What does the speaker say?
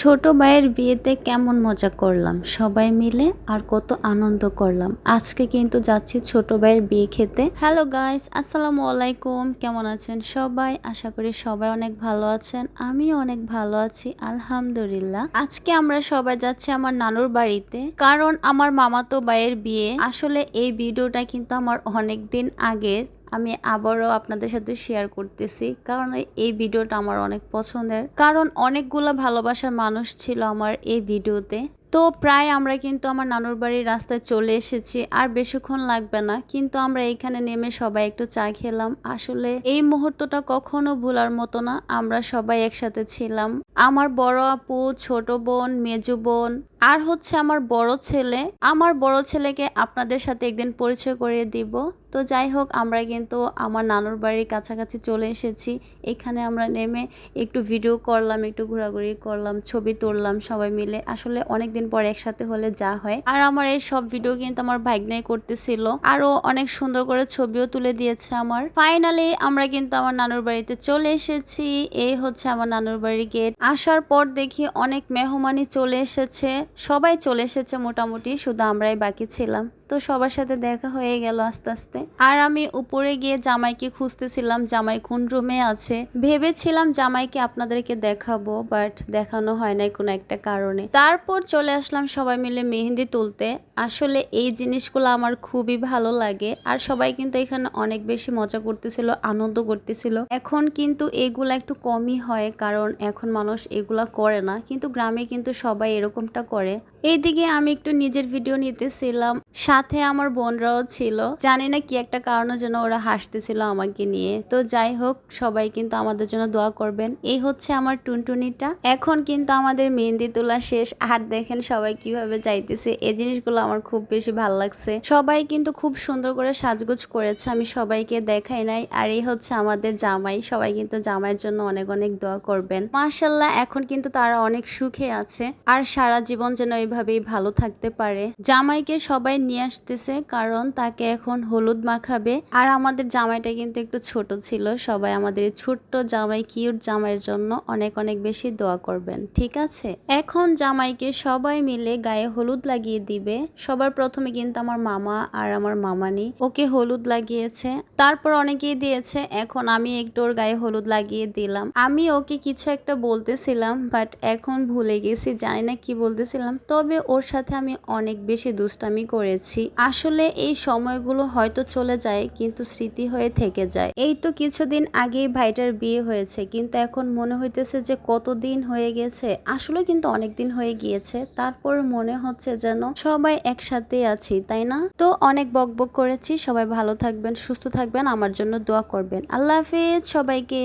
ছোট ভাইয়ের বিয়েতে কেমন মজা করলাম সবাই মিলে আর কত আনন্দ করলাম। আজকে কিন্তু যাচ্ছি ছোট ভাইয়ের বিয়ে খেতে। হ্যালো গাইস, আসসালামু আলাইকুম। কেমন আছেন সবাই? আশা করি সবাই অনেক ভালো আছেন। আমিও অনেক ভালো আছি আলহামদুলিল্লাহ। আজকে আমরা সবাই যাচ্ছি আমার নানুর বাড়িতে, কারণ আমার মামাতো ভাইয়ের বিয়ে। আসলে এই ভিডিওটা কিন্তু আমার অনেক দিন আগের, আমি আবারও আপনাদের সাথে শেয়ার করতেছি, কারণ এই ভিডিওটা আমার অনেক পছন্দের, কারণ অনেকগুলো ভালোবাসার মানুষ ছিল আমার এই ভিডিওতে। তো প্রায় আমরা কিন্তু আমার নানুর বাড়ির রাস্তায় চলে এসেছি, আর বেশিক্ষণ লাগবে না। কিন্তু আমরা এইখানে নেমে সবাই একটু চা খেলাম। আসলে এই মুহূর্তটা কখনো ভোলার মতো না। আমরা সবাই একসাথে ছিলাম, আমার বড় আপু, ছোট বোন, মেজো বোন, আর হচ্ছে আমার বড় ছেলে। আমার বড় ছেলেকে আপনাদের সাথে একদিন পরিচয় করিয়ে দিব। তো যাই হোক, আমরা কিন্তু আমার নানুর বাড়ির কাছাকাছি চলে এসেছি। এখানে আমরা নেমে একটু ভিডিও করলাম, একটু ঘোরাঘুরি করলাম, ছবি তুললাম সবাই মিলে। আসলে অনেকদিন পর একসাথে হলে যা হয়। আর আমার এই সব ভিডিও কিন্তু আমার ভাগ্নাই করতেছিল, আরো অনেক সুন্দর করে ছবিও তুলে দিয়েছে আমার। ফাইনালি আমরা কিন্তু আমার নানুর বাড়িতে চলে এসেছি। এই হচ্ছে আমার নানুর বাড়ির গেট। আসার পর দেখি অনেক মেহমানি চলে এসেছে, সবাই চলে এসেছে মোটামুটি, শুধু আমরাই বাকি ছিলাম। তো সবার সাথে দেখা হয়ে গেল আস্তে আস্তে। আর আমি উপরে গিয়ে জামাইকে খুঁজতেছিলাম, জামাই কোন রুমে আছে। ভেবেছিলাম জামাইকে আপনাদেরকে দেখাবো, বাট দেখানো হয় নাই কোনো একটা কারণে। তারপর চলে আসলাম সবাই মিলে মেহেন্দি তুলতে। আসলে এই জিনিসগুলো আমার খুবই ভালো লাগে, আর সবাই কিন্তু এখানে অনেক বেশি মজা করতেছিল, আনন্দ করতেছিল। এখন কিন্তু এগুলা একটু কমই হয়, কারণ এখন মানুষ এগুলা করে না, কিন্তু গ্রামে কিন্তু সবাই এরকমটা করে। এইদিকে আমি একটু নিজের ভিডিও নিতেছিলাম, সাথে আমার বোনরাও ছিল। জানি না কি একটা কারণের জন্য ওরা হাসতেছিল আমাকে নিয়ে। তো যাই হোক, সবাই কিন্তু আমাদের জন্য দোয়া করবেন। এই হচ্ছে আমার টুনটুনিটা। এখন কিন্তু আমাদের মেহেন্দি তোলা শেষ, আর দেখেন সবাই কিভাবে যাইতেছে। এই জিনিসগুলো আমার খুব বেশি ভালো লাগছে। সবাই কিন্তু খুব সুন্দর করে সাজগোজ করেছে, আমি সবাইকে দেখাই নাই। আর এই হচ্ছে আমাদের জামাই। সবাই কিন্তু জামাইয়ের জন্য অনেক অনেক দোয়া করবেন। মাশাআল্লাহ, এখন কিন্তু তারা অনেক সুখে আছে, আর সারা জীবন যেন এইভাবেই ভালো থাকতে পারে। জামাইকে সবাই নিয়ে আসতেছে, কারণ তাকে এখন হলুদ মাখাবে। আর আমাদের জামাইটা কিন্তু একটু ছোট ছিল। সবাই আমাদের ছোট্ট জামাই, কিউট জামাইয়ের জন্য অনেক অনেক বেশি দোয়া করবেন, ঠিক আছে? এখন জামাইকে সবাই মিলে গায়ে হলুদ লাগিয়ে দিবে। সবার প্রথমে কিন্তু আমার মামা আর আমার মামানি ওকে হলুদ লাগিয়েছে, তারপর অনেকেই দিয়েছে। এখন আমি একটু ওর গায়ে হলুদ লাগিয়ে দিলাম। আমি ওকে কিছু একটা বলতেছিলাম, বাট এখন ভুলে গেছি, জানি না কি বলতেছিলাম। তবে ওর সাথে আমি অনেক বেশি দুষ্টামি করেছি। আসলে এই সময়গুলো হয়তো চলে যায়, কিন্তু স্মৃতি হয়ে থেকে যায়। এই তো কিছুদিন আগেই ভাইটার বিয়ে হয়েছে, কিন্তু এখন মনে হইতেছে যে কতদিন হয়ে গেছে। আসলে কিন্তু অনেক দিন হয়ে গিয়েছে, তারপর মনে হচ্ছে যেন সবাই একসাথে আছি, তাই না? তো অনেক বকবক করেছি। সবাই ভালো থাকবেন, সুস্থ থাকবেন, আমার জন্য দোয়া করবেন। আল্লাহ হাফেজ সবাইকে।